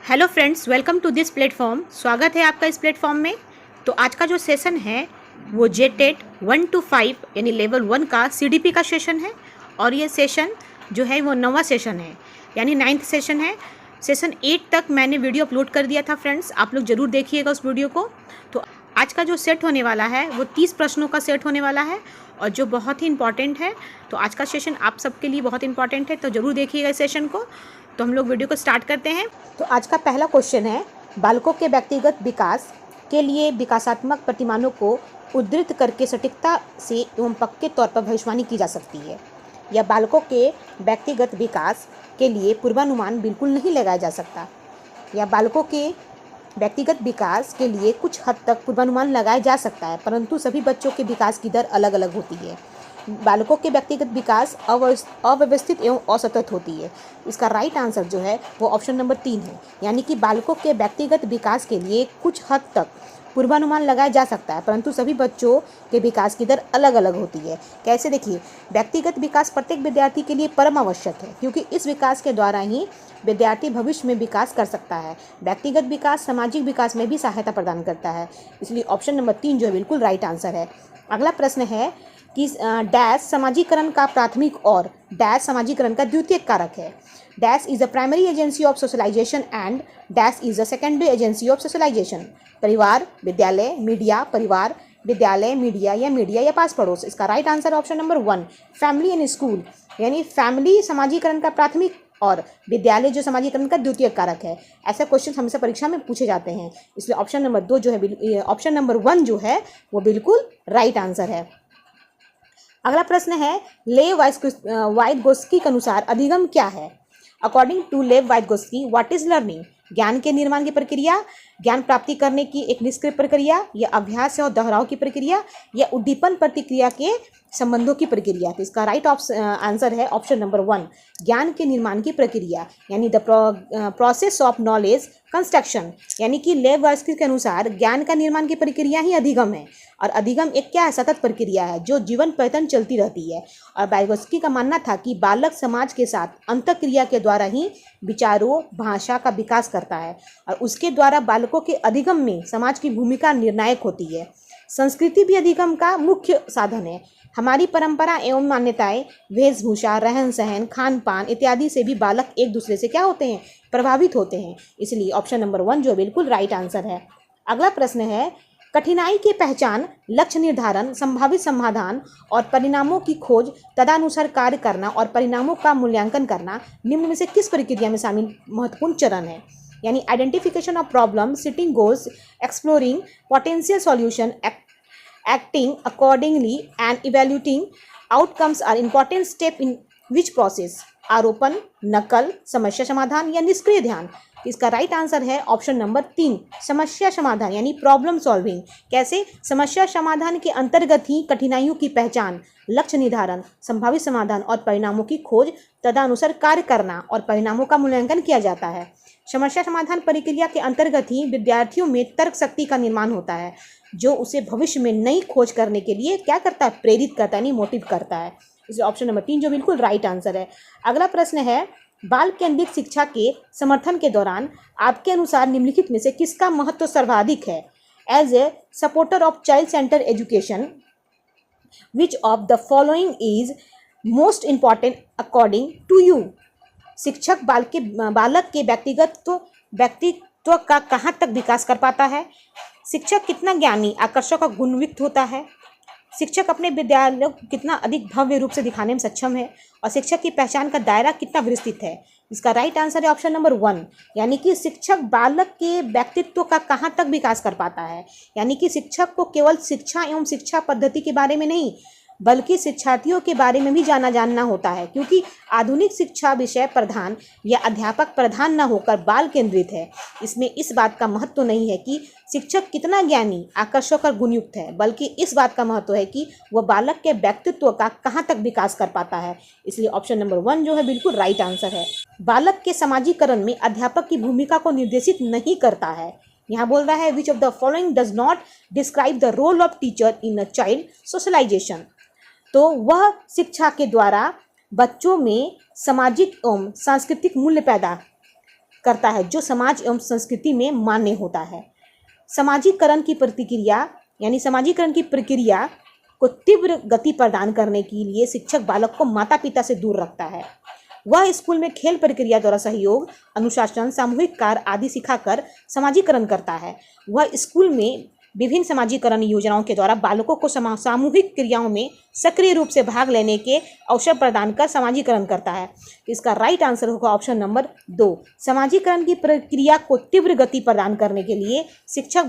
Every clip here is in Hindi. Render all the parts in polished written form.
Hello friends, welcome to this platform. स्वागत है आपका इस प्लेटफॉर्म में। तो आज का जो सेशन है वो जेटेट 1 to 5 यानी लेवल 1 का सीडीपी का सेशन है। और ये सेशन जो है वो 9वां सेशन है यानी 9th सेशन है। सेशन 8 तक मैंने वीडियो अपलोड कर दिया था फ्रेंड्स, आप लोग ज़रूर देखिएगा उस वीडियो को। तो आज का जो सेट होने वाला है वो 30 प्रश्नों का सेट होने वाला है और जो बहुत ही इंपॉर्टेंट है। तो आज का सेशन आप सबके लिए बहुत इंपॉर्टेंट है, तो ज़रूर देखिएगा इस सेशन को। तो हम लोग वीडियो को स्टार्ट करते हैं। तो आज का पहला क्वेश्चन है, बालकों के व्यक्तिगत विकास के लिए विकासात्मक प्रतिमानों को उद्धृत करके सटीकता से एवं पक्के तौर पर भविष्यवाणी की जा सकती है। या बालकों के व्यक्तिगत विकास के लिए पूर्वानुमान बिल्कुल नहीं लगाया जा सकता। या बालकों के व्यक्तिगत विकास के लिए कुछ हद तक पूर्वानुमान लगाया जा सकता है, परंतु सभी बच्चों के विकास की दर अलग अलग होती है। बालकों के व्यक्तिगत विकास अव्यवस्थित एवं असतत होती है। इसका राइट आंसर जो है वो ऑप्शन नंबर 3 है, यानी कि बालकों के व्यक्तिगत विकास के लिए कुछ हद तक पूर्वानुमान लगाया जा सकता है, परंतु सभी बच्चों के विकास की दर अलग अलग होती है। कैसे? देखिए, व्यक्तिगत विकास प्रत्येक विद्यार्थी के लिए परम आवश्यक है, क्योंकि इस विकास के द्वारा ही विद्यार्थी भविष्य में विकास कर सकता है। व्यक्तिगत विकास सामाजिक विकास में भी सहायता प्रदान करता है, इसलिए ऑप्शन नंबर 3 जो है बिल्कुल राइट आंसर है। अगला प्रश्न है कि डैश समाजीकरण का प्राथमिक और डैश समाजीकरण का द्वितीयक कारक है। Dash is a primary agency of socialization and dash is a secondary agency of socialization. परिवार, विद्यालय, मीडिया, परिवार, विद्यालय, मीडिया या पास पड़ोस। इसका right answer option number 1 family and school, यानी फैमिली समाजीकरण का प्राथमिक और विद्यालय जो समाजीकरण का द्वितीयक कारक है। ऐसे क्वेश्चन हमेशा परीक्षा में पूछे जाते हैं, इसलिए ऑप्शन नंबर 2 जो है ऑप्शन नंबर 1 जो है वो बिल्कुल राइट आंसर है। अगला प्रश्न है, लेव वाइटगोस्की के अनुसार अधिगम क्या है? अकॉर्डिंग टू लेव वाइटगोस्की, व्हाट इज लर्निंग? ज्ञान के निर्माण की प्रक्रिया, ज्ञान प्राप्ति करने की एक निष्क्रिय प्रक्रिया, या अभ्यास और दोहराव की प्रक्रिया, या उद्दीपन प्रतिक्रिया के संबंधों की प्रक्रिया। तो इसका राइट आंसर है ऑप्शन नंबर 1 ज्ञान के निर्माण की प्रक्रिया, यानी the process of knowledge construction. यानी कि लेव वाइटगोस्की के अनुसार ज्ञान का निर्माण की प्रक्रिया ही अधिगम है, और अधिगम एक क्या है? सतत प्रक्रिया है जो जीवन पर्यंत चलती रहती है। और वाइगोस्की का मानना था कि बालक समाज के साथ अंतःक्रिया के द्वारा ही विचारों भाषा का विकास करता है, और उसके द्वारा बालकों के अधिगम में समाज की भूमिका निर्णायक होती है। संस्कृति भी अधिगम का मुख्य साधन है। हमारी परंपरा एवं मान्यताएं, वेशभूषा, रहन सहन, खान पान इत्यादि से भी बालक एक दूसरे से क्या होते हैं? प्रभावित होते हैं। इसलिए ऑप्शन नंबर 1 जो बिल्कुल राइट आंसर है। अगला प्रश्न है, कठिनाई की पहचान, लक्ष्य निर्धारण, संभावित समाधान और परिणामों की खोज, तदनुसार कार्य करना और परिणामों का मूल्यांकन करना निम्न में से किस प्रक्रिया में शामिल महत्वपूर्ण चरण है? यानी identification of problem, setting goals, exploring potential solution, acting accordingly and evaluating outcomes are important step in which process? आरोपण, नकल, समस्या समाधान या निष्क्रिय ध्यान। इसका राइट आंसर है ऑप्शन नंबर 3 समस्या समाधान, यानी प्रॉब्लम सॉल्विंग। कैसे? समस्या समाधान के अंतर्गत ही कठिनाइयों की पहचान, लक्ष्य निर्धारण, संभावित समाधान और परिणामों की खोज, तदनुसार कार्य करना और परिणामों का मूल्यांकन किया जाता है। समस्या समाधान प्रक्रिया के अंतर्गत ही विद्यार्थियों में तर्क शक्ति का निर्माण होता है, जो उसे भविष्य में नई खोज करने के लिए क्या करता है? प्रेरित करता है, यानी मोटिव करता है। इसलिए ऑप्शन नंबर 3 जो बिल्कुल राइट आंसर है। अगला प्रश्न है, बाल केंद्रित शिक्षा के समर्थन के दौरान आपके अनुसार निम्नलिखित में से किसका महत्व सर्वाधिक है? As a supporter of child center education, which of the following is most important according to you? शिक्षक बालक के व्यक्तित्व का कहाँ तक विकास कर पाता है? शिक्षक कितना ज्ञानी, आकर्षक और गुणयुक्त होता है? शिक्षक अपने विद्यालयों को कितना अधिक भव्य रूप से दिखाने में सक्षम है? और शिक्षक की पहचान का दायरा कितना विस्तृत है? इसका राइट आंसर है ऑप्शन नंबर 1, यानी कि शिक्षक बालक के व्यक्तित्व का कहाँ तक विकास कर पाता है। यानी कि शिक्षक को केवल शिक्षा एवं शिक्षा पद्धति के बारे में नहीं, बल्कि शिक्षार्थियों के बारे में भी जानना होता है, क्योंकि आधुनिक शिक्षा विषय प्रधान या अध्यापक प्रधान न होकर बाल केंद्रित है। इसमें इस बात का महत्व नहीं है कि शिक्षक कितना ज्ञानी, आकर्षक और गुणयुक्त है, बल्कि इस बात का महत्व है कि वह बालक के व्यक्तित्व का कहाँ तक विकास कर पाता है। इसलिए ऑप्शन नंबर 1 जो है बिल्कुल राइट आंसर है। बालक के समाजीकरण में अध्यापक की भूमिका को निर्देशित नहीं करता है। यहाँ बोल रहा है, which of the following does not describe the role of teacher in a child socialization? तो वह शिक्षा के द्वारा बच्चों में सामाजिक एवं सांस्कृतिक मूल्य पैदा करता है जो समाज एवं संस्कृति में मान्य होता है। समाजीकरण की प्रतिक्रिया यानी समाजीकरण की प्रक्रिया को तीव्र गति प्रदान करने के लिए शिक्षक बालक को माता पिता से दूर रखता है। वह स्कूल में खेल प्रक्रिया द्वारा सहयोग, अनुशासन, सामूहिक कार्य आदि सिखाकर समाजीकरण करता है। वह स्कूल में विभिन्न समाजीकरण योजनाओं के द्वारा बालकों को सामूहिक क्रियाओं में सक्रिय रूप से भाग लेने के अवसर प्रदान कर समाजीकरण करता है। इसका राइट आंसर होगा ऑप्शन नंबर 2। समाजीकरण की प्रक्रिया को तीव्र गति प्रदान करने के लिए शिक्षक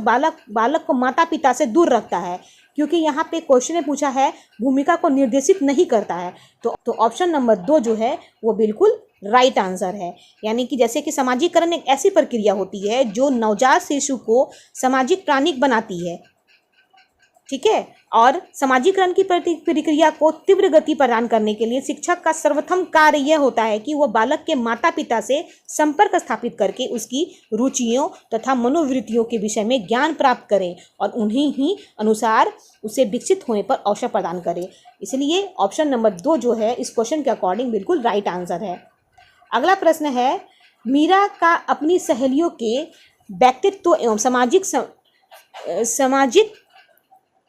बालक को माता पिता से दूर रखता है, क्योंकि यहाँ पे क्वेश्चन में पूछा है भूमिका को निर्देशित नहीं करता है। तो ऑप्शन नंबर 2 जो है वो बिल्कुल राइट आंसर है। यानी कि जैसे कि समाजीकरण एक ऐसी प्रक्रिया होती है जो नवजात शिशु को सामाजिक प्राणी बनाती है, ठीक है। और समाजीकरण की प्रक्रिया को तीव्र गति प्रदान करने के लिए शिक्षक का सर्वप्रथम कार्य यह होता है कि वह बालक के माता पिता से संपर्क स्थापित करके उसकी रुचियों तथा मनोवृत्तियों के विषय में ज्ञान प्राप्त करें और उन्हीं ही अनुसार उसे विकसित होने पर अवसर प्रदान करें। इसलिए ऑप्शन नंबर 2 जो है इस क्वेश्चन के अकॉर्डिंग बिल्कुल राइट आंसर है। अगला प्रश्न है, मीरा का अपनी सहेलियों के व्यक्तित्व एवं सामाजिक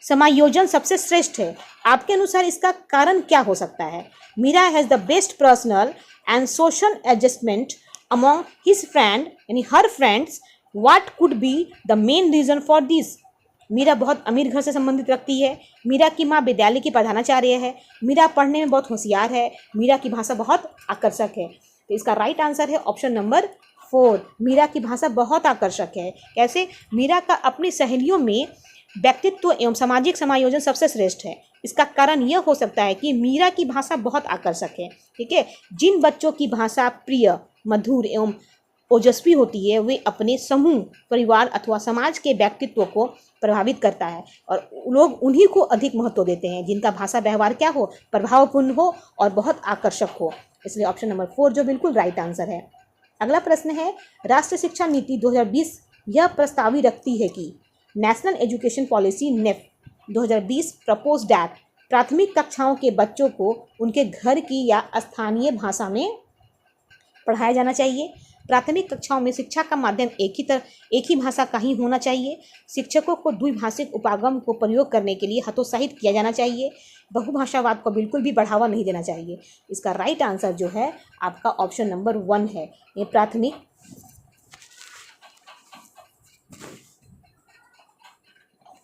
समायोजन सबसे श्रेष्ठ है। आपके अनुसार इसका कारण क्या हो सकता है? Meera has the best personal and social adjustment among his friend यानी हर friends. What could be the main reason for this? Meera बहुत अमीर घर से संबंधित रखती है। मीरा की माँ विद्यालय की प्रधानाचार्य है। मीरा पढ़ने में बहुत होशियार है। मीरा की भाषा बहुत आकर्षक है। तो इसका राइट आंसर है ऑप्शन नंबर 4। मीरा की भाषा बहुत आकर्षक है। कैसे? मीरा का अपनी सहेलियों में व्यक्तित्व एवं सामाजिक समायोजन सबसे श्रेष्ठ है। इसका कारण यह हो सकता है कि मीरा की भाषा बहुत आकर्षक है, ठीक है। जिन बच्चों की भाषा प्रिय, मधुर एवं ओजस्वी होती है वे अपने समूह, परिवार अथवा समाज के व्यक्तित्व को प्रभावित करता है और लोग उन्हीं को अधिक महत्व देते हैं जिनका भाषा व्यवहार क्या हो, प्रभावपूर्ण हो और बहुत आकर्षक हो। इसलिए ऑप्शन नंबर 4 जो बिल्कुल राइट आंसर है। अगला प्रश्न है, राष्ट्रीय शिक्षा नीति 2020 यह प्रस्तावित रखती है कि national education policy NEP 2020 propose that प्राथमिक कक्षाओं के बच्चों को उनके घर की या स्थानीय भाषा में पढ़ाया जाना चाहिए। प्राथमिक कक्षाओं में शिक्षा का माध्यम एक ही भाषा का ही होना चाहिए। शिक्षकों को द्विभाषिक उपागम को प्रयोग करने के लिए हतोत्साहित किया जाना चाहिए। बहुभाषावाद को बिल्कुल भी बढ़ावा नहीं देना चाहिए। इसका राइट आंसर जो है आपका ऑप्शन नंबर 1 है। ये प्राथमिक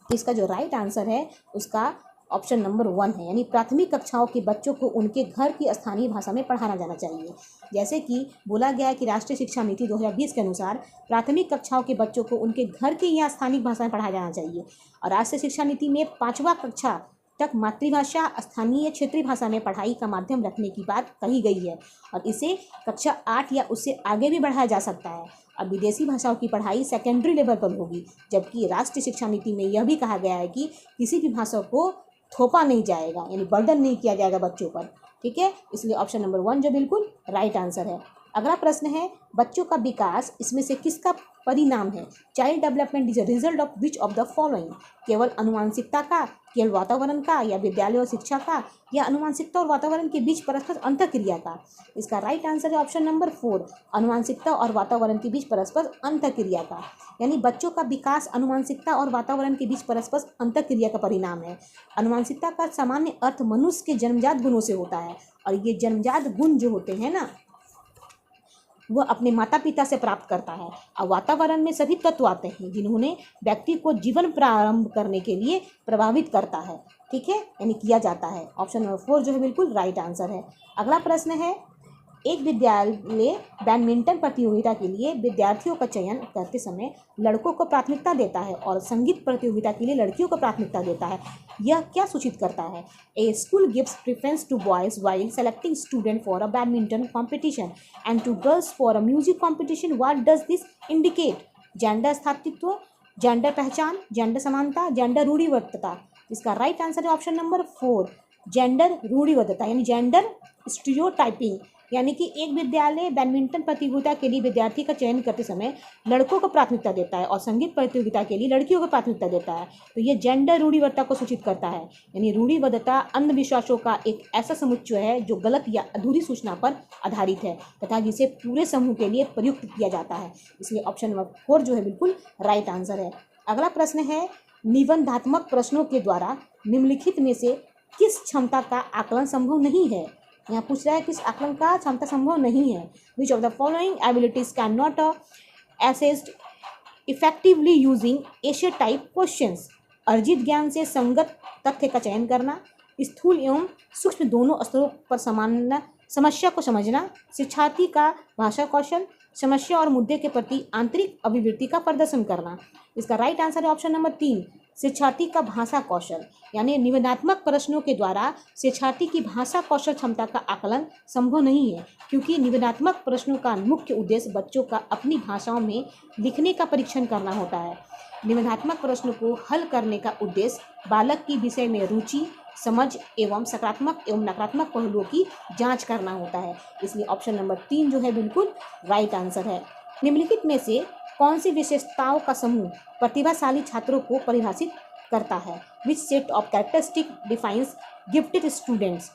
इसका जो राइट आंसर है उसका ऑप्शन नंबर 1 है। यानी प्राथमिक कक्षाओं के बच्चों को उनके घर की स्थानीय भाषा में पढ़ाना जाना चाहिए। जैसे कि बोला गया है कि राष्ट्रीय शिक्षा नीति 2020 के अनुसार प्राथमिक कक्षाओं के बच्चों को उनके घर की या स्थानीय भाषा में पढ़ाया जाना चाहिए। और राष्ट्रीय शिक्षा नीति में 5वीं कक्षा तक मातृभाषा, स्थानीय क्षेत्रीय भाषा में पढ़ाई का माध्यम रखने की बात कही गई है और इसे कक्षा 8 या उससे आगे भी बढ़ाया जा सकता है। अब विदेशी भाषाओं की पढ़ाई सेकेंडरी लेवल पर होगी, जबकि राष्ट्रीय शिक्षा नीति में यह भी कहा गया है कि किसी भी भाषा को थोपा नहीं जाएगा, यानी बर्डन नहीं किया जाएगा बच्चों पर, ठीक है। इसलिए ऑप्शन नंबर 1 जो बिल्कुल राइट आंसर है। अगला प्रश्न है, बच्चों का विकास इसमें से किसका परिणाम है? Child development is a result of which of the following? केवल अनुवांशिकता का, केवल वातावरण का, या विद्यालय और शिक्षा का, या अनुवांशिकता और वातावरण के बीच परस्पर अंतःक्रिया का? इसका राइट आंसर है ऑप्शन नंबर 4, अनुवांशिकता और वातावरण के बीच परस्पर अंतःक्रिया का। यानी बच्चों का विकास अनुवांशिकता और वातावरण के बीच परस्पर अंतःक्रिया का परिणाम है। अनुवांशिकता का सामान्य अर्थ मनुष्य के जन्मजात गुणों से होता है और ये जन्मजात गुण जो होते हैं ना वह अपने माता पिता से प्राप्त करता है। और वातावरण में सभी तत्व आते हैं जिन्होंने व्यक्ति को जीवन प्रारंभ करने के लिए प्रभावित करता है, ठीक है, यानी किया जाता है। ऑप्शन नंबर 4 जो है बिल्कुल राइट आंसर है। अगला प्रश्न है, एक विद्यालय बैडमिंटन प्रतियोगिता के लिए विद्यार्थियों का चयन करते समय लड़कों को प्राथमिकता देता है और संगीत प्रतियोगिता के लिए लड़कियों को प्राथमिकता देता है। यह क्या सूचित करता है? A school gives preference to boys while selecting student for a badminton competition and to girls for a music competition. What does this indicate? Gender स्थायित्व, जेंडर पहचान, जेंडर समानता, जेंडर रूढ़िबद्धता। इसका राइट आंसर है ऑप्शन नंबर 4, जेंडर रूढ़िबद्धता, यानी जेंडर स्टीरियोटाइपिंग। यानी कि एक विद्यालय बैडमिंटन प्रतियोगिता के लिए विद्यार्थी का चयन करते समय लड़कों को प्राथमिकता देता है और संगीत प्रतियोगिता के लिए लड़कियों को प्राथमिकता देता है। तो ये जेंडर रूढ़िवादिता को सूचित करता है। यानी रूढ़िवादिता अंधविश्वासों का एक ऐसा समुच्चय है जो गलत या अधूरी सूचना पर आधारित है तथा जिसे पूरे समूह के लिए प्रयुक्त किया जाता है। इसलिए ऑप्शन नंबर 4 जो है बिल्कुल राइट आंसर है। अगला प्रश्न है, निबंधात्मक प्रश्नों के द्वारा निम्नलिखित में से किस क्षमता का आकलन संभव नहीं है। यहाँ पूछ रहा है किस आकलन का क्षमता संभव नहीं है। Which of the following abilities can not assessed effectively using Asia type questions. अर्जित ज्ञान से संगत तथ्य का चयन करना, स्थूल एवं सूक्ष्म दोनों स्तरों पर समान समस्या को समझना, शिक्षार्थी का भाषा कौशल, समस्या और मुद्दे के प्रति आंतरिक अभिवृत्ति का प्रदर्शन करना। इसका राइट आंसर है ऑप्शन नंबर 3, शिक्षार्थी का भाषा कौशल। यानी निबंधात्मक प्रश्नों के द्वारा शिक्षार्थी की भाषा कौशल क्षमता का आकलन संभव नहीं है, क्योंकि निबंधात्मक प्रश्नों का मुख्य उद्देश्य बच्चों का अपनी भाषाओं में लिखने का परीक्षण करना होता है। निबंधात्मक प्रश्नों को हल करने का उद्देश्य बालक की विषय में रुचि, समझ एवं सकारात्मक एवं नकारात्मक पहलुओं की जांच करना होता है। इसलिए ऑप्शन नंबर 3 जो है बिल्कुल राइट आंसर है। निम्नलिखित में से कौन सी विशेषताओं का समूह प्रतिभाशाली छात्रों को परिभाषित करता है। Which set of characteristic defines gifted students.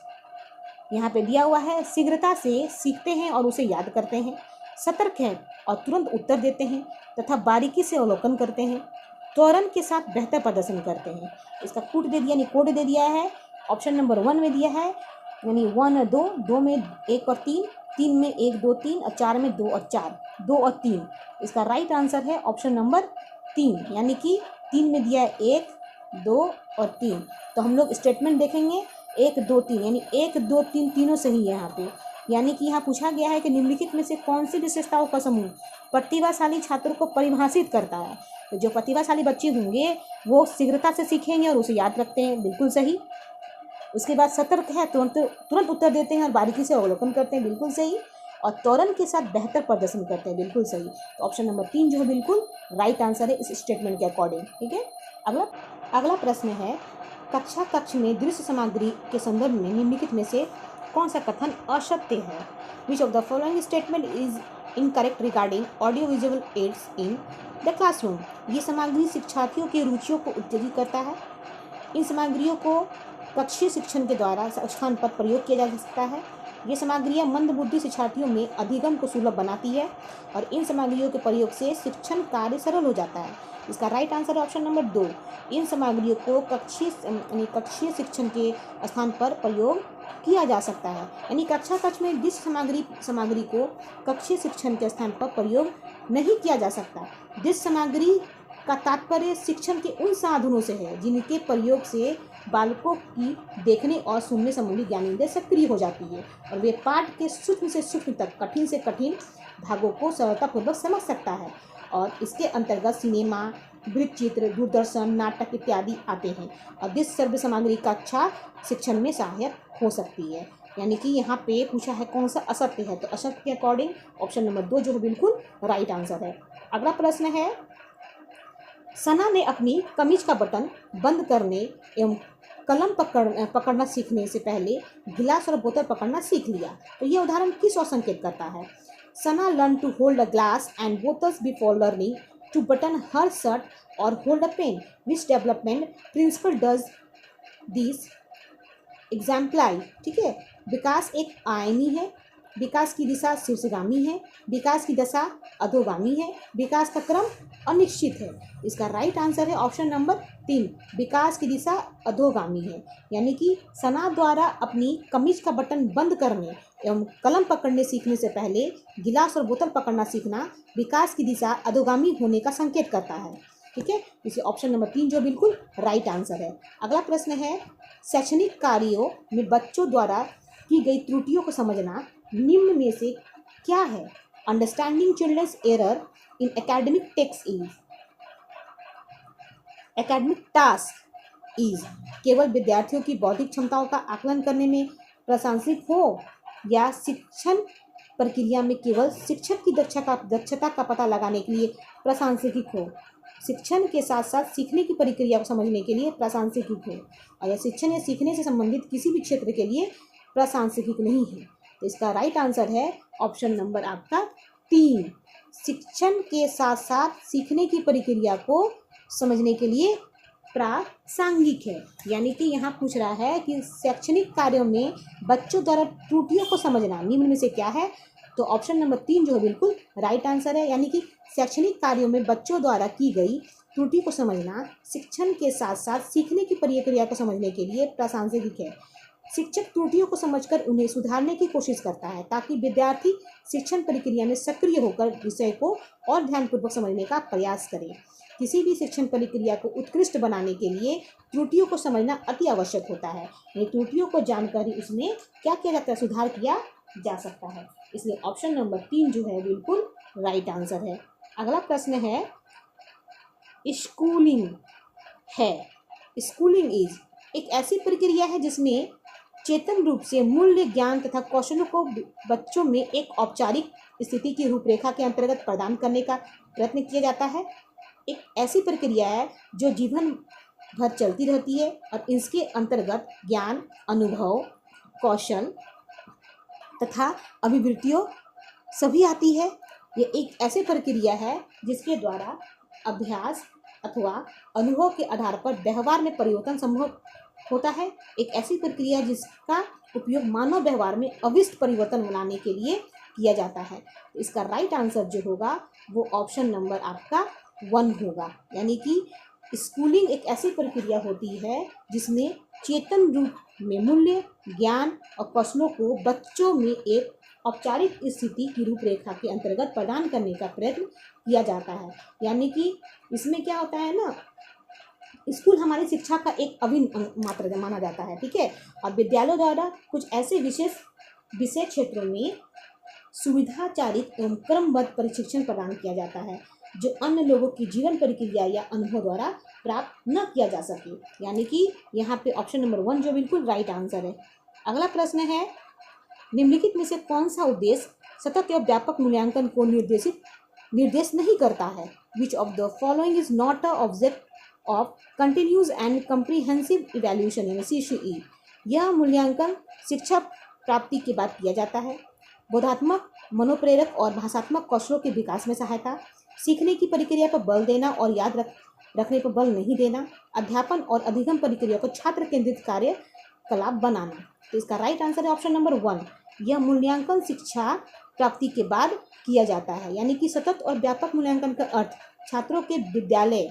यहाँ पे दिया हुआ है, शीघ्रता से सीखते हैं और उसे याद करते हैं, सतर्क हैं और तुरंत उत्तर देते हैं तथा बारीकी से अवलोकन करते हैं, त्वरण के साथ बेहतर प्रदर्शन करते हैं। इसका कोड दे दिया, यानी कोड दे दिया है ऑप्शन नंबर 1 में दिया है, यानी 1 2, 2 में 1 और 3, 3 में 1 2 3 और 4 में 2 और 4, 2 और 3। इसका राइट आंसर है ऑप्शन नंबर 3, यानी कि 3 में दिया है 1 2 और 3। तो हम लोग स्टेटमेंट देखेंगे 1 2 3, यानी 1 2 3 तीनों सही है यहाँ पे। यानी कि यहाँ पूछा गया है कि निम्नलिखित में से कौन सी विशेषताओं का समूह प्रतिभाशाली छात्रों को परिभाषित करता है। तो जो प्रतिभाशाली बच्चे होंगे वो शीघ्रता से सीखेंगे और उसे याद रखते हैं, बिल्कुल सही। उसके बाद सतर्क है, तुरंत उत्तर देते हैं और बारीकी से अवलोकन करते हैं, बिल्कुल सही। और त्वरण के साथ बेहतर प्रदर्शन करते हैं, बिल्कुल सही। तो ऑप्शन नंबर 3 जो है बिल्कुल राइट आंसर है इस स्टेटमेंट के अकॉर्डिंग। ठीक है, अगला प्रश्न है, कक्ष में दृश्य सामग्री के संदर्भ में निम्नलिखित में से कौन सा कथन असत्य है। Which of the following statement is incorrect regarding audio visual aids in the classroom. ये सामग्री शिक्षार्थियों की रुचियों को उत्तेजित करता है। इन सामग्रियों को कक्षीय शिक्षण के द्वारा स्थान पर प्रयोग किया जा सकता है। ये सामग्रियाँ मंदबुद्धि शिक्षार्थियों में अधिगम को सुलभ बनाती है और इन सामग्रियों के प्रयोग से शिक्षण कार्य सरल हो जाता है। इसका राइट आंसर है ऑप्शन नंबर 2, इन सामग्रियों को कक्षीय शिक्षण के स्थान पर प्रयोग किया जा सकता है। यानी कक्ष में जिस सामग्री को कक्षीय शिक्षण के स्थान पर प्रयोग नहीं किया जा सकता। जिस सामग्री का तात्पर्य शिक्षण के उन साधनों से है जिनके प्रयोग से बालकों की देखने और सुनने संबंधी ज्ञानेंद्रिय सक्रिय हो जाती है और वे पाठ के सूक्ष्म से सूक्ष्म तक, कठिन से कठिन भागों को सरलतापूर्वक समझ सकता है। और इसके अंतर्गत सिनेमा, वृत्तचित्र, दूरदर्शन, नाटक इत्यादि आते हैं और जिस सर्व सामग्री कक्षा शिक्षण में सहायक हो सकती है। यानी कि यहाँ पे पूछा है कौन सा असत्य है, तो असत्य के अकॉर्डिंग ऑप्शन नंबर 2 जो है बिल्कुल राइट आंसर है। अगला प्रश्न है, सना ने अपनी कमीज का बटन बंद करने एवं कलम पकड़ना सीखने से पहले गिलास और बोतल पकड़ना सीख लिया। तो यह उदाहरण किस ओर संकेत करता है। Sana learn to hold a glass and bottles before learning to button her shirt or hold a pen. Which development principle does this exemplify. ठीक है, विकास एक आयामी है, विकास की दिशा शीर्षगामी है, विकास की दशा अधोगामी है, विकास का क्रम अनिश्चित है। इसका राइट आंसर है ऑप्शन नंबर 3, विकास की दिशा अधोगामी है। यानी कि सना द्वारा अपनी कमीज का बटन बंद करने एवं कलम पकड़ने सीखने से पहले गिलास और बोतल पकड़ना सीखना विकास की दिशा अधोगामी होने का संकेत करता है। ठीक है, इसे ऑप्शन नंबर 3 जो बिल्कुल राइट आंसर है। अगला प्रश्न है, शैक्षणिक कार्यों में बच्चों द्वारा की गई त्रुटियों को समझना निम्न में से क्या है। Understanding childrens error in academic task is केवल विद्यार्थियों की बौद्धिक क्षमताओं का आकलन करने में प्रासंगिक हो या शिक्षण प्रक्रिया में केवल शिक्षक की दक्षता का पता लगाने के लिए प्रासंगिक हो। शिक्षण के साथ साथ सीखने की प्रक्रिया को समझने के लिए प्रासंगिक हो और यह शिक्षण या सीखने से संबंधित किसी भी क्षेत्र के लिए प्रासंगिक नहीं है। तो इसका राइट आंसर है ऑप्शन नंबर आपका 3। शिक्षण के साथ साथ सीखने की प्रक्रिया को समझने के लिए प्रासंगिक है। यानी कि यहाँ पूछ रहा है कि शैक्षणिक कार्यों में बच्चों द्वारा त्रुटियों को समझना निम्न में से क्या है। तो ऑप्शन नंबर 3 जो है बिल्कुल राइट आंसर है। यानी कि शैक्षणिक कार्यों में बच्चों द्वारा की गई त्रुटि को समझना शिक्षण के साथ साथ सीखने की प्रक्रिया को समझने के लिए प्रासंगिक है। शिक्षक त्रुटियों को समझकर उन्हें सुधारने की कोशिश करता है ताकि विद्यार्थी शिक्षण प्रक्रिया में सक्रिय होकर विषय को और ध्यानपूर्वक समझने का प्रयास करें। किसी भी शिक्षण प्रक्रिया को उत्कृष्ट बनाने के लिए त्रुटियों को समझना अति आवश्यक होता है। ये त्रुटियों को जानकर ही उसमें क्या किया जाता है, सुधार किया जा सकता है। इसलिए ऑप्शन नंबर 3 जो है बिल्कुल राइट आंसर है। अगला प्रश्न है स्कूलिंग है। स्कूलिंग इज एक ऐसी प्रक्रिया है जिसमें चेतन रूप से मूल्य ज्ञान तथा कौशलों को बच्चों में एक औपचारिक स्थिति की रूपरेखा के अंतर्गत प्रदान करने का प्रयत्न किया जाता है। एक ऐसी प्रक्रिया है जो जीवन भर चलती रहती है और इसके अंतर्गत ज्ञान, अनुभव, कौशल तथा अभिवृत्तियों सभी आती है। ये एक ऐसी प्रक्रिया है जिसके द्वारा अभ्यास अथवा अनुभव के आधार पर व्यवहार में परिवर्तन संभव होता है। एक ऐसी प्रक्रिया जिसका उपयोग मानव व्यवहार में अविष्ट परिवर्तन लाने के लिए किया जाता है। इसका राइट आंसर जो होगा वो ऑप्शन नंबर आपका 1 होगा। यानी कि स्कूलिंग एक ऐसी प्रक्रिया होती है जिसमें चेतन रूप में मूल्य, ज्ञान और कौशलों को बच्चों में एक औपचारिक स्थिति की रूपरेखा के अंतर्गत प्रदान करने का प्रयत्न किया जाता है। यानी कि इसमें क्या होता है ना, स्कूल हमारी शिक्षा का एक अभिन्न अंग मात्र माना जाता है, ठीक है। और विद्यालयों द्वारा कुछ ऐसे विशेष क्षेत्रों में सुविधाचारित एवं क्रमबद्ध प्रशिक्षण प्रदान किया जाता है जो अन्य लोगों की जीवन प्रक्रिया या अनुभव द्वारा प्राप्त न किया जा सके। यानी कि यहाँ पे ऑप्शन नंबर 1 जो बिल्कुल राइट आंसर है। अगला प्रश्न है निम्नलिखित में से कौन सा उद्देश्य सतत एवं व्यापक मूल्यांकन को निर्देश नहीं करता है। Which of the following is not a object of continuous and comprehensive evaluation यानी CCE। यह मूल्यांकन शिक्षा प्राप्ति के बाद किया जाता है। बोधात्मक, मनोप्रेरक और भाषात्मक कौशलों के विकास में सहायता, सीखने की प्रक्रिया पर बल देना और याद रखने पर बल नहीं देना, अध्यापन और अधिगम प्रक्रिया को छात्र केंद्रित कार्यकलाप बनाना। तो इसका राइट आंसर है ऑप्शन नंबर 1। यह मूल्यांकन शिक्षा प्राप्ति के बाद किया जाता है। यानी कि सतत और व्यापक मूल्यांकन का अर्थ छात्रों के विद्यालय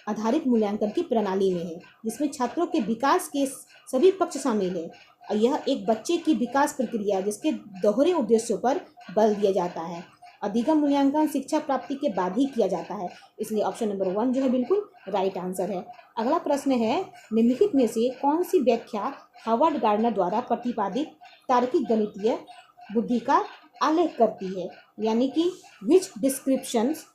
आधारित मूल्यांकन की प्रणाली में है जिसमें छात्रों के विकास के सभी पक्ष शामिल है और यह एक बच्चे की विकास प्रक्रिया है जिसके दोहरे उद्देश्यों पर बल दिया जाता है। अधिगम मूल्यांकन शिक्षा प्राप्ति के बाद ही किया जाता है। इसलिए ऑप्शन नंबर 1 जो है बिल्कुल राइट आंसर है। अगला प्रश्न है निम्नलिखित में से कौन सी व्याख्या हावर्ड गार्डनर द्वारा प्रतिपादित तार्किक गणितीय बुद्धि का आलेख करती है। यानी कि which descriptions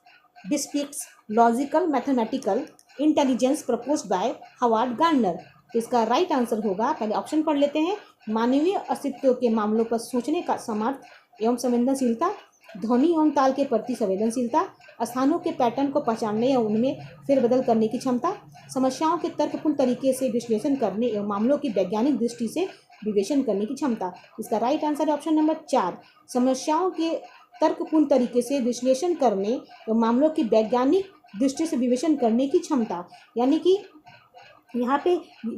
depicts logical mathematical intelligence proposed by Howard Gardner. तो इसका राइट आंसर होगा, पहले ऑप्शन पढ़ लेते हैं, मानवीय अस्तित्व के मामलों पर सोचने का सामर्थ्य एवं संवेदनशीलता, ध्वनि एवं ताल के प्रति संवेदनशीलता, स्थानों के पैटर्न को पहचानने या उनमें फेरबदल करने की क्षमता, समस्याओं के तर्कपूर्ण तरीके से विश्लेषण करने एवं मामलों की वैज्ञानिक दृष्टि से विवेचन करने की क्षमता। इसका राइट आंसर है ऑप्शन नंबर 4, समस्याओं के तर्कपूर्ण तरीके से विश्लेषण करने एवं मामलों की वैज्ञानिक दृष्टि से विवेचन करने की क्षमता। यानी कि यहाँ पे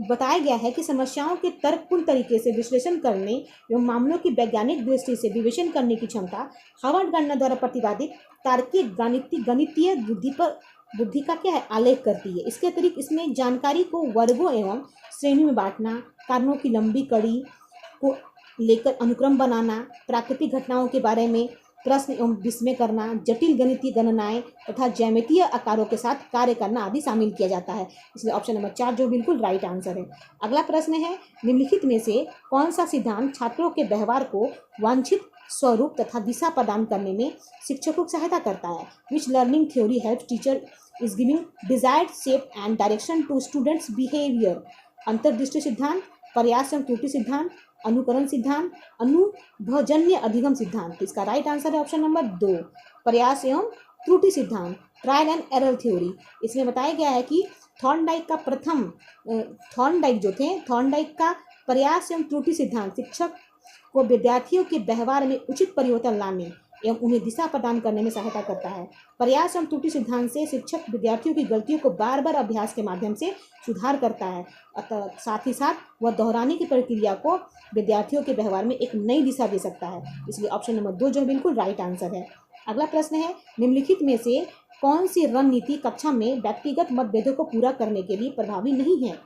बताया गया है कि समस्याओं के तर्कपूर्ण तरीके से विश्लेषण करने एवं मामलों की वैज्ञानिक दृष्टि से विवेचन करने की क्षमता हावर्ड गार्डनर द्वारा प्रतिपादित तार्किक गणितीय बुद्धि का क्या है, आलेख करती है। इसके अतिरिक्त इसमें जानकारी को वर्गों एवं श्रेणी में बांटना, कारणों की लंबी कड़ी को लेकर अनुक्रम बनाना, प्राकृतिक घटनाओं के बारे में प्रश्न एवं विस्मय करना, जटिल गणितीय गणनाएं तथा ज्यामितीय आकारों के साथ कार्य करना आदि शामिल किया जाता है। इसलिए ऑप्शन नंबर 4 जो बिल्कुल राइट आंसर है। अगला प्रश्न है निम्नलिखित में से कौन सा सिद्धांत छात्रों के व्यवहार को वांछित स्वरूप तथा दिशा प्रदान करने में शिक्षकों की सहायता करता है। Which learning theory helps teacher is giving desired shape and direction to students behaviour. अंतर्दृष्टि सिद्धांत, प्रयास एवं त्रुटि सिद्धांत, अनुकरण सिद्धांत, अनुभवजन्य अधिगम सिद्धांत। इसका राइट आंसर है ऑप्शन नंबर 2, प्रयास एवं त्रुटि सिद्धांत, ट्रायल एंड एरर थ्योरी। इसमें बताया गया है कि थॉर्नडाइक का प्रयास एवं त्रुटि सिद्धांत शिक्षक को विद्यार्थियों के व्यवहार में उचित परिवर्तन लाने एवं उन्हें दिशा प्रदान करने में सहायता करता है। प्रयास एवं त्रुटि सिद्धांत से शिक्षक विद्यार्थियों की गलतियों को बार बार अभ्यास के माध्यम से सुधार करता है। अतः साथ ही साथ वह दोहराने की प्रक्रिया को विद्यार्थियों के व्यवहार में एक नई दिशा दे सकता है। इसलिए ऑप्शन नंबर 2 जो है बिल्कुल राइट आंसर है। अगला प्रश्न है, निम्नलिखित में से कौन सी रणनीति कक्षा में व्यक्तिगत मतभेदों को पूरा करने के लिए प्रभावी नहीं है?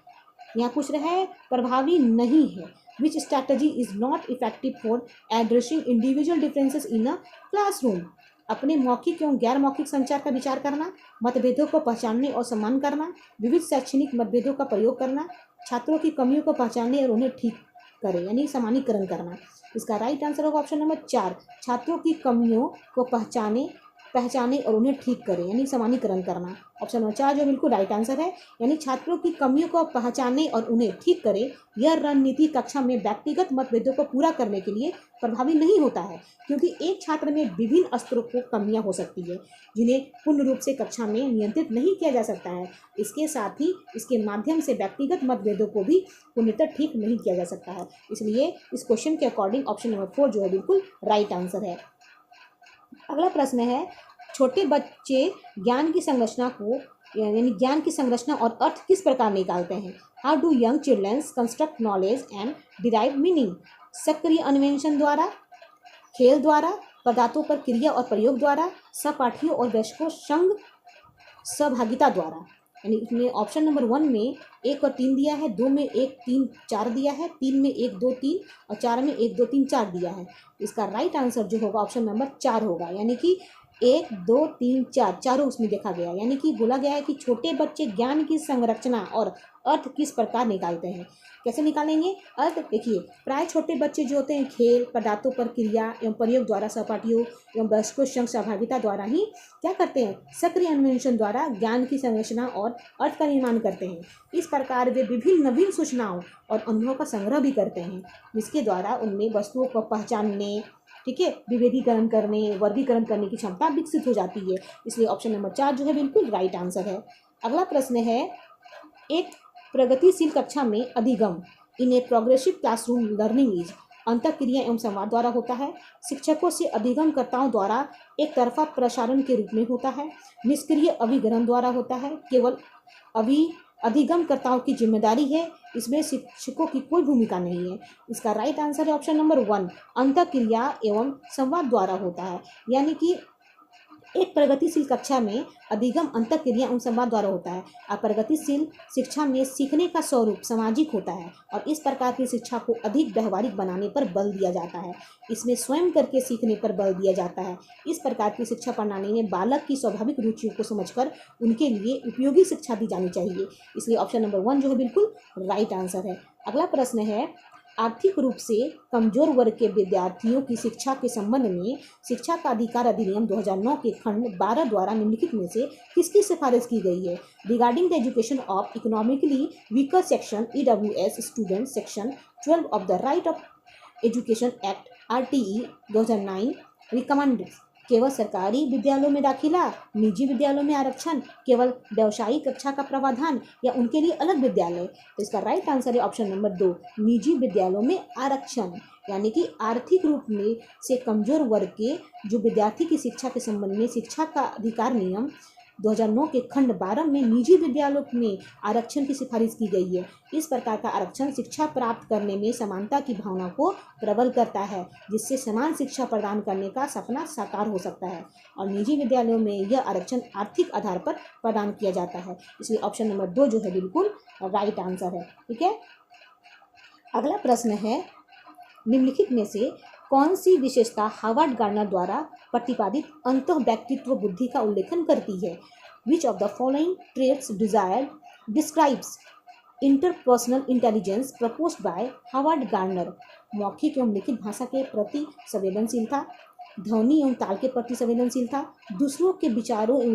यहाँ पूछ रहा है प्रभावी नहीं है। Which strategy is not effective for addressing individual differences in a classroom? अपने मौखिक एवं गैर मौखिक संचार का विचार करना, मतभेदों को पहचानने और सम्मान करना, विविध शैक्षणिक मतभेदों का प्रयोग करना, छात्रों की कमियों को पहचानने और उन्हें ठीक करें यानी समानीकरण करना। इसका राइट आंसर होगा ऑप्शन नंबर 4, छात्रों की कमियों को पहचाने और उन्हें ठीक करें यानी समानीकरण करना। ऑप्शन नंबर 4 जो बिल्कुल राइट आंसर है, यानी छात्रों की कमियों को पहचाने और उन्हें ठीक करें। यह रणनीति कक्षा में व्यक्तिगत मतभेदों को पूरा करने के लिए प्रभावी नहीं होता है, क्योंकि एक छात्र में विभिन्न स्तरों को कमियां हो सकती है जिन्हें पूर्ण रूप से कक्षा में नियंत्रित नहीं किया जा सकता है। इसके साथ ही इसके माध्यम से व्यक्तिगत मतभेदों को भी पूर्णतः ठीक नहीं किया जा सकता है। इसलिए इस क्वेश्चन के अकॉर्डिंग ऑप्शन नंबर 4 जो है बिल्कुल राइट आंसर है। अगला प्रश्न है, छोटे बच्चे ज्ञान की संरचना को यानी ज्ञान की संरचना और अर्थ किस प्रकार निकालते हैं? How do young childrens construct knowledge and derive meaning? सक्रिय अन्वेषण द्वारा, खेल द्वारा, पदार्थों पर क्रिया और प्रयोग द्वारा, सहपाठियों और वयस्कों संग सहभागिता द्वारा। यानी इसमें ऑप्शन नंबर 1 में 1 और 3 दिया है, 2 में 1 3 4 दिया है, 3 में 1 2 3 और 4 में 1 2 3 4 दिया है। इसका राइट आंसर जो होगा ऑप्शन नंबर 4 होगा, यानी कि 1 2 3 4 चारों उसमें देखा गया। यानी कि बोला गया है कि छोटे बच्चे ज्ञान की संरचना और अर्थ किस प्रकार निकालते हैं। कैसे निकालेंगे अर्थ? देखिए, प्राय छोटे बच्चे जो होते हैं खेल, पदार्थों पर क्रिया एवं प्रयोग द्वारा, सहपाठियों एवं वयस्कों संग सहभागिता द्वारा ही क्या करते हैं? सक्रिय अन्वेषण द्वारा ज्ञान की संरचना और अर्थ का निर्माण करते हैं। इस प्रकार वे विभिन्न नवीन सूचनाओं और अनुभव का संग्रह भी करते हैं, जिसके द्वारा उनमें वस्तुओं को पहचानने, ठीक है, विभेदीकरण करने, वर्गीकरण करने की क्षमता विकसित हो जाती है। इसलिए ऑप्शन नंबर 4 जो है बिल्कुल राइट आंसर है। अगला प्रश्न है, एक प्रगतिशील कक्षा में अधिगम in a progressive classroom learning is अंतःक्रिया एवं संवाद द्वारा होता है, शिक्षकों से अधिगमकर्ताओं द्वारा एक तरफा प्रसारण के रूप में होता है, निष्क्रिय अभिग्रहण द्वारा होता है, केवल अधिगमकर्ताओं की जिम्मेदारी है, इसमें शिक्षकों की कोई भूमिका नहीं है। इसका राइट आंसर है ऑप्शन नंबर 1, अंतःक्रिया एवं संवाद द्वारा होता है। यानी कि एक प्रगतिशील कक्षा में अधिगम अंतःक्रिया एवं संवाद द्वारा होता है। और प्रगतिशील शिक्षा में सीखने का स्वरूप सामाजिक होता है और इस प्रकार की शिक्षा को अधिक व्यवहारिक बनाने पर बल दिया जाता है। इसमें स्वयं करके सीखने पर बल दिया जाता है। इस प्रकार की शिक्षा प्रणाली में बालक की स्वाभाविक रुचियों को समझकर उनके लिए उपयोगी शिक्षा दी जानी चाहिए। इसलिए ऑप्शन नंबर 1 जो है बिल्कुल राइट आंसर है। अगला प्रश्न है, आर्थिक रूप से कमजोर वर्ग के विद्यार्थियों की शिक्षा के संबंध में शिक्षा का अधिकार अधिनियम 2009 के खंड 12 द्वारा निम्नलिखित में से किसकी सिफारिश की गई है? Regarding the education of economically weaker section EWS student section 12 of the right of education act RTE 2009 recommend केवल सरकारी विद्यालयों में दाखिला, निजी विद्यालयों में आरक्षण, केवल व्यावसायिक कक्षा का प्रावधान या उनके लिए अलग विद्यालय? तो इसका राइट आंसर है ऑप्शन नंबर 2, निजी विद्यालयों में आरक्षण। यानी कि आर्थिक रूप में से कमजोर वर्ग के जो विद्यार्थी की शिक्षा के संबंध में शिक्षा का अधिकार नियम 2009 के खंड 12 में निजी विद्यालयों में आरक्षण की सिफारिश की गई है। इस प्रकार का आरक्षण शिक्षा प्राप्त करने में समानता की भावना को प्रबल करता है, जिससे समान शिक्षा प्रदान करने का सपना साकार हो सकता है। और निजी विद्यालयों में यह आरक्षण आर्थिक आधार पर प्रदान किया जाता है। इसलिए ऑप्शन नंबर 2 जो है बिल्कुल राइट आंसर है। ठीक है, अगला प्रश्न है, निम्नलिखित में से कौन सी विशेषता हार्वर्ड गार्डनर द्वारा प्रतिपादित अंतः व्यक्तित्व बुद्धि का उल्लेखन करती है? Which of the following traits describes interpersonal intelligence proposed bye Harvard gardener? मौखिक एवं लिखित भाषा के प्रति संवेदनशीलता, ध्वनि एवं ताल के प्रति संवेदनशीलता, दूसरों के विचारों एवं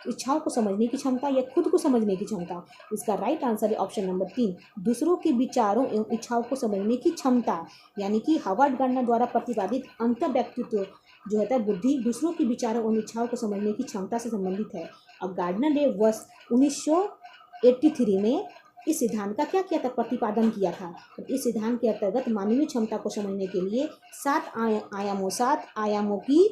इच्छाओं को समझने की क्षमता या खुद को समझने की क्षमता? इसका राइट आंसर है ऑप्शन नंबर 3, दूसरों के विचारों एवं इच्छाओं को समझने की क्षमता। यानी कि हार्वर्ड गार्डनर द्वारा प्रतिपादित अंतर व्यक्तित्व जो होता है बुद्धि दूसरों के विचारों एवं इच्छाओं को समझने की क्षमता से संबंधित है। और गार्डनर ने वर्ष 1983 में इस सिद्धांत का क्या किया था, प्रतिपादन किया था। इस सिद्धांत के अंतर्गत मानवीय क्षमता को समझने के लिए 7 आयामों की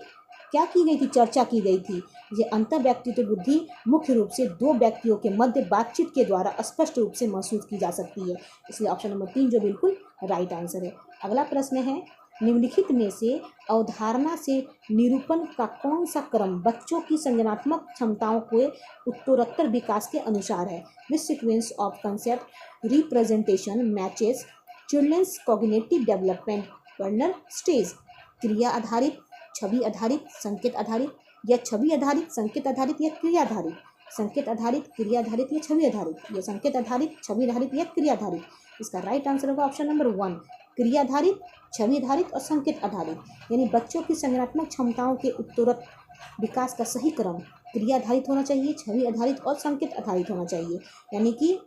क्या की गई थी, चर्चा की गई थी। ये अंतर व्यक्तित्व बुद्धि मुख्य रूप से दो व्यक्तियों के मध्य बातचीत के द्वारा स्पष्ट रूप से महसूस की जा सकती है। इसलिए ऑप्शन नंबर 3 जो बिल्कुल राइट आंसर है। अगला प्रश्न है, निम्नलिखित में से अवधारणा से निरूपण का कौन सा क्रम बच्चों की संज्ञानात्मक क्षमताओं के उत्तरोत्तर विकास के अनुसार है। Which sequence of concept representation matches childrens cognitive development Werner stage. क्रिया आधारित, छवि आधारित, संकेत आधारित, या छवि आधारित, संकेत आधारित, या क्रिया आधारित। संकेत आधारित, क्रिया आधारित, या छवि आधारित, या संकेत आधारित, छवि आधारित, या क्रिया आधारित। इसका राइट आंसर होगा ऑप्शन नंबर 1, क्रिया आधारित, छवि आधारित और संकेत आधारित। यानी बच्चों की संज्ञानात्मक क्षमताओं के उत्तरोत्तर विकास का सही क्रम क्रिया आधारित होना चाहिए, छवि आधारित और संकेत आधारित होना चाहिए। यानी कि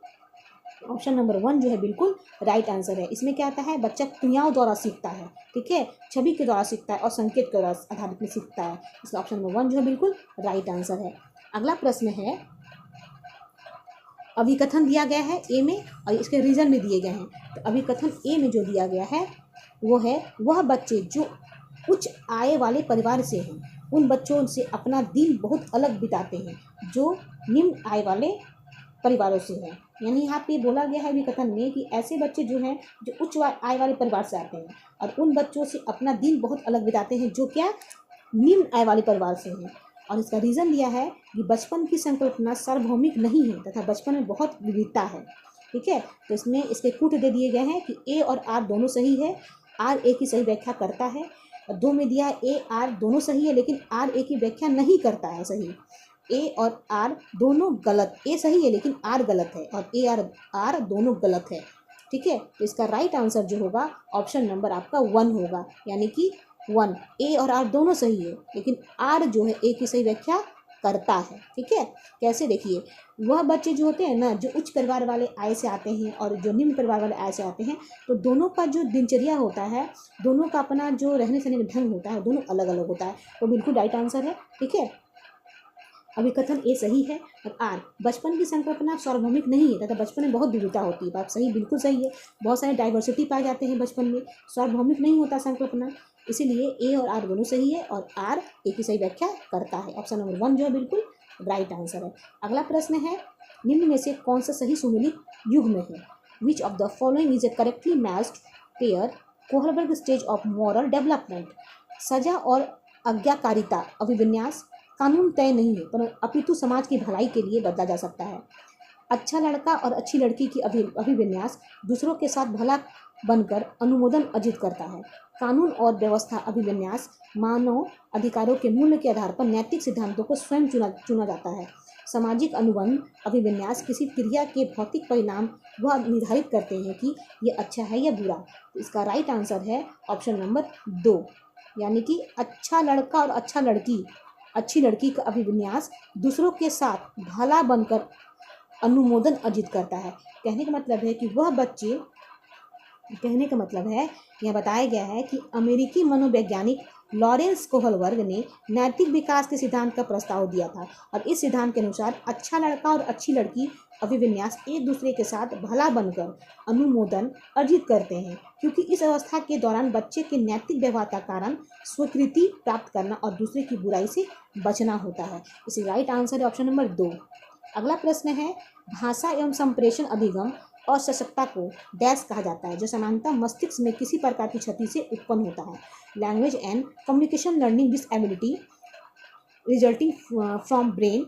ऑप्शन नंबर 1 जो है बिल्कुल राइट आंसर है। इसमें क्या आता है, बच्चा क्रियाओं द्वारा सीखता है, ठीक है, छवि के द्वारा सीखता है और संकेत के द्वारा आधारित में सीखता है। इसका ऑप्शन नंबर 1 जो है बिल्कुल राइट आंसर है। अगला प्रश्न है, अभिकथन दिया गया है ए में और इसके रीजन में दिए गए हैं। तो अभिकथन ए में जो दिया गया है वो है, वह बच्चे जो उच्च आय वाले परिवार से हैं उन बच्चों से अपना दिन बहुत अलग बिताते हैं जो निम्न आय वाले परिवारों से हैं। यानी यहाँ पे बोला गया है अभिकथन में कि ऐसे बच्चे जो हैं जो उच्च आय वाले परिवार से आते हैं और उन बच्चों से अपना दिन बहुत अलग बिताते हैं जो क्या निम्न आय वाले परिवार से हैं। और इसका रीज़न दिया है कि बचपन की संकल्पना सार्वभौमिक नहीं है तथा बचपन में बहुत विविधता है, ठीक है। तो इसमें इसके कूट दे दिए गए हैं कि ए और आर दोनों सही है, आर ए की सही व्याख्या करता है। 2 में दिया है ए आर दोनों सही है लेकिन आर ए की व्याख्या नहीं करता है सही। ए और आर दोनों गलत, ए सही है लेकिन आर गलत है और ए आर दोनों गलत है, ठीक है। तो इसका राइट आंसर जो होगा ऑप्शन नंबर आपका 1 होगा। यानी कि 1, ए और आर दोनों सही है लेकिन आर जो है ए की सही व्याख्या करता है, ठीक है। कैसे, देखिए, वह बच्चे जो होते हैं ना जो उच्च परिवार वाले आय से आते हैं और जो निम्न परिवार वाले आय से आते हैं तो दोनों का जो दिनचर्या होता है, दोनों का अपना जो रहने सहने का ढंग होता है दोनों अलग अलग होता है। तो बिल्कुल राइट आंसर है, ठीक है। अभिकथन ए सही है और आर, बचपन की संकल्पना सार्वभौमिक नहीं है तथा बचपन में बहुत विविधता होती है। बात सही, बिल्कुल सही है, बहुत सारे डाइवर्सिटी पाए जाते हैं बचपन में, सार्वभौमिक नहीं होता संकल्पना। इसीलिए ए और आर दोनों सही है और आर ए की सही व्याख्या करता है। ऑप्शन नंबर 1 जो है बिल्कुल राइट आंसर है। अगला प्रश्न है, निम्न में से कौन सा सही सुमेलित युग्म है। Which of the following is a correctly matched pair Kohlberg stage of moral development. सजा और आज्ञाकारिता अभिविन्यास कानून तय नहीं है पर अपितु समाज की भलाई के लिए बदला जा सकता है। अच्छा लड़का और अच्छी लड़की की अभिविन्यास दूसरों के साथ भला बनकर अनुमोदन अर्जित करता है। कानून और व्यवस्था अभिविन्यास मानव अधिकारों के मूल्य के आधार पर नैतिक सिद्धांतों को स्वयं चुना जाता है। सामाजिक अनुबंध अभिविन्यास किसी क्रिया के भौतिक परिणाम वह निर्धारित करते हैं कि ये अच्छा है या बुरा। इसका राइट आंसर है ऑप्शन नंबर 2, यानी कि अच्छा लड़का और अच्छी लड़की का अभिविन्यास दूसरों के साथ भला बनकर अनुमोदन अर्जित करता है। कहने का मतलब है कि वह बच्चे, कहने का मतलब है यह बताया गया है कि अमेरिकी मनोवैज्ञानिक लॉरेंस कोहलबर्ग ने नैतिक विकास के सिद्धांत का प्रस्ताव दिया था और इस सिद्धांत के अनुसार अच्छा लड़का और अच्छी लड़की अभिविन्यास एक दूसरे के साथ भला बनकर अनुमोदन अर्जित करते हैं क्योंकि इस अवस्था के दौरान बच्चे के नैतिक व्यवहार का कारण स्वीकृति प्राप्त करना और दूसरे की बुराई से बचना होता है। इसी राइट आंसर है ऑप्शन नंबर 2। अगला प्रश्न है, भाषा एवं संप्रेषण अधिगम और सशक्तता को डैश कहा जाता है जो सामान्यतः मस्तिष्क में किसी प्रकार की क्षति से उत्पन्न होता है। Language and communication learning disability resulting from brain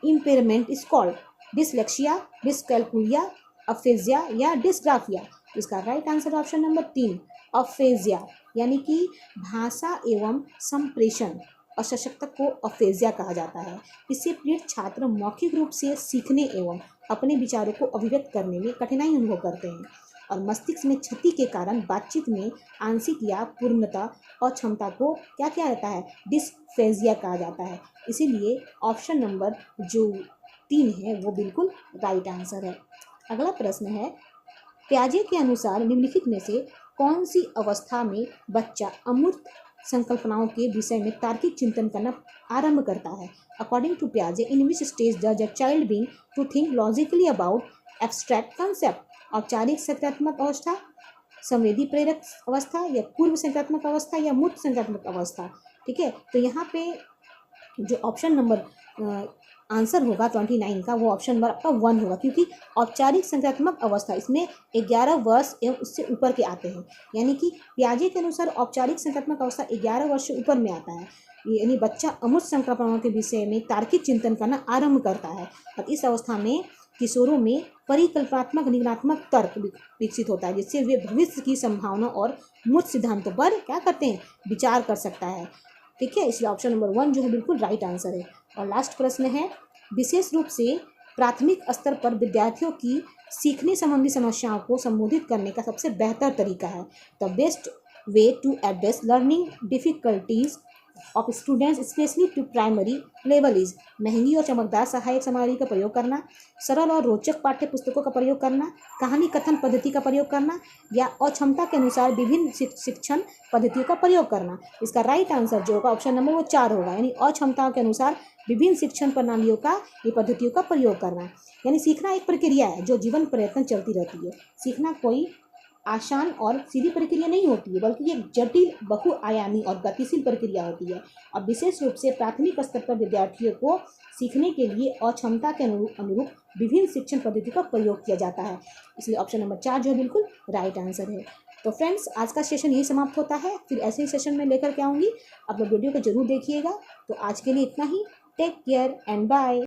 impairment is called dyslexia, dyscalculia, aphasia या डिसग्राफिया। इसका right answer option number 3 aphasia, यानी कि भाषा एवं संप्रेषण और सशक्तता को अफेजिया कहा जाता है। इससे पीड़ित छात्र मौखिक रूप से सीखने एवं अपने विचारों को अभिव्यक्त करने में कठिनाई अनुभव करते हैं और मस्तिष्क में क्षति के कारण बातचीत में आंशिक या पूर्णता और क्षमता को क्या किया जाता है, डिसफेजिया कहा जाता है। इसीलिए ऑप्शन नंबर जो 3 है वो बिल्कुल राइट आंसर है। अगला प्रश्न है, प्याजे के अनुसार निम्नलिखित में से कौन सी अवस्था में बच्चा अमूर्त संकल्पनाओं के विषय में तार्किक चिंतन करना आरंभ करता है। अकॉर्डिंग टू प्याजे, in which stage does a child begin to think logically about abstract concept, औपचारिक संज्ञानात्मक अवस्था, संवेदी प्रेरक अवस्था, या पूर्व संज्ञानात्मक अवस्था, या मूर्त संज्ञानात्मक अवस्था। ठीक है, तो यहाँ पे जो ऑप्शन नंबर आंसर होगा 29 का, वो ऑप्शन नंबर आपका 1 होगा, क्योंकि औपचारिक संज्ञानात्मक अवस्था इसमें 11 वर्ष एवं उससे ऊपर के आते हैं। यानी कि पियाजे के अनुसार औपचारिक संज्ञानात्मक अवस्था 11 वर्ष से ऊपर में आता है। यानी बच्चा अमूर्त संकल्पनाओं के विषय में तार्किक चिंतन करना आरंभ करता है, और इस अवस्था में किशोरों में परिकल्पनात्मक निगमनात्मक तर्क विकसित होता है, जिससे वे भविष्य की संभावना और मूर्त सिद्धांतों पर क्या करते हैं, विचार कर सकता है। ठीक है, इसलिए ऑप्शन नंबर 1 जो है बिल्कुल राइट आंसर है। और लास्ट प्रश्न है, विशेष रूप से प्राथमिक स्तर पर विद्यार्थियों की सीखने संबंधी समस्याओं को संबोधित करने का सबसे बेहतर तरीका है। The best way to address learning difficulties of students specially to primary level is, महंगी और चमकदार सहायक सामग्री का प्रयोग करना, सरल और रोचक पाठ्य पुस्तकों का प्रयोग करना, कहानी कथन पद्धति का प्रयोग करना, या अक्षमता के अनुसार विभिन्न शिक्षण पद्धतियों का प्रयोग करना। इसका राइट आंसर जो होगा ऑप्शन नंबर वो 4 होगा, यानी अक्षमता के अनुसार विभिन्न शिक्षण प्रणालियों का, ये पद्धतियों का प्रयोग करना। यानी सीखना एक प्रक्रिया है जो जीवन पर्यटन चलती रहती है। सीखना कोई आसान और सीधी प्रक्रिया नहीं होती है, बल्कि एक जटिल, बहुआयामी और गतिशील प्रक्रिया होती है। और विशेष रूप से प्राथमिक स्तर पर विद्यार्थियों को सीखने के लिए अक्षमता के अनुरूप विभिन्न शिक्षण पद्धति का प्रयोग किया जाता है। इसलिए ऑप्शन नंबर 4 जो है बिल्कुल राइट आंसर है। तो फ्रेंड्स, आज का सेशन यही समाप्त होता है, फिर ऐसे ही सेशन में लेकर के आऊँगी। आप लोग वीडियो को जरूर देखिएगा। तो आज के लिए इतना ही। Take care and bye.